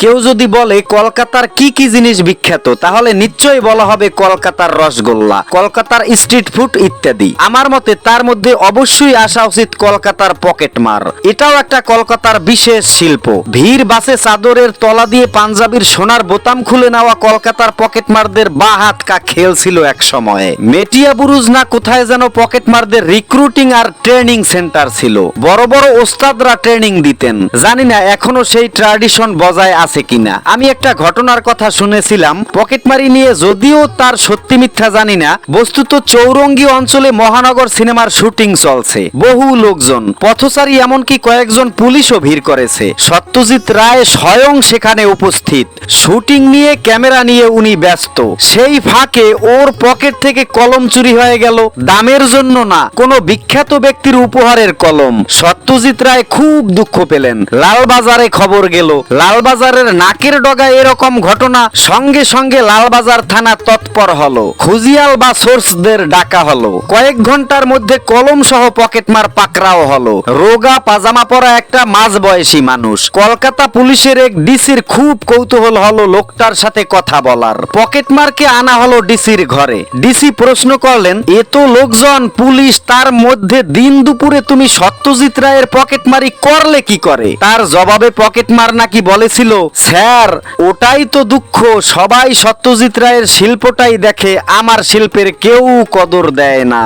কেউ যদি বলে কলকাতার কি কি জিনিস বিখ্যাত, তাহলে নিশ্চয়ই বলা হবে কলকাতার রসগোল্লা, কলকাতার স্ট্রিট ফুড ইত্যাদি। আমার মতে তার মধ্যে অবশ্যই আসা উচিত কলকাতার পকেটমার। এটাও একটা কলকাতার বিশেষ শিল্প। ভিড় বাসে চাদরের তলা দিয়ে পাঞ্জাবির সোনার বোতাম খুলে নেওয়া কলকাতার পকেটমারদের বা হাত কা খেল ছিল এক সময়ে। মেটিয়া বুরুজ না কোথায় যেন পকেটমারদের রিক্রুটিং আর ট্রেনিং সেন্টার ছিল। বড় বড় ওস্তাদরা ট্রেনিং দিতেন। জানি না এখনো সেই ট্র্যাডিশন বজায় আছে কিনা। আমি একটা ঘটনার কথা শুনেছিলাম পকেটমারি নিয়ে, যদিও তার সত্যি মিথ্যা জানি না। বস্তুত চৌরঙ্গী অঞ্চলে মহানগর সিনেমার শুটিং চলছে, বহু লোকজন, পথচারী, এমনকি কয়েকজন পুলিশও ভিড় করেছে। সত্যজিৎ রায় স্বয়ং সেখানে উপস্থিত। শুটিং নিয়ে, ক্যামেরা নিয়ে উনি ব্যস্ত। সেই ফাঁকে ওর পকেট থেকে কলম চুরি হয়ে গেল। দামের জন্য না, কোনো বিখ্যাত ব্যক্তির উপহারের কলম। সত্যজিৎ রায় খুব দুঃখ পেলেন। লালবাজারে খবর গেল। লালবাজারের নাকের ডগায় এরকম ঘটনা, সঙ্গে সঙ্গে লালবাজার থানা তৎপর হলো। খুজিয়াল বা সোর্সদের ডাকা হলো। কয়েক ঘন্টার মধ্যে কলম সহ পকেটমার পাকড়াও হলো। রোগা পাজামা পরা একটা মাঝবয়সী মানুষ। কলকাতা পুলিশের এক ডিসির খুব কৌতূহল হলো লোকটার সাথে কথা বলার। পকেটমারকে আনা হলো ডিসির ঘরে। ডিসি প্রশ্ন করলেন, এত লোকজন, পুলিশ, তার মধ্যে দিন দুপুরে তুমি সত্যজিৎ রায়ের পকেটমারি করলে কি করে? তার জবাবে পকেটমার নাকি বলেছিল, স্যার, ওটাই তো দুঃখ, সবাই সত্যজিৎ রায়ের শিল্পটাই দেখে, আমার শিল্পের কেউ কদর দেয় না।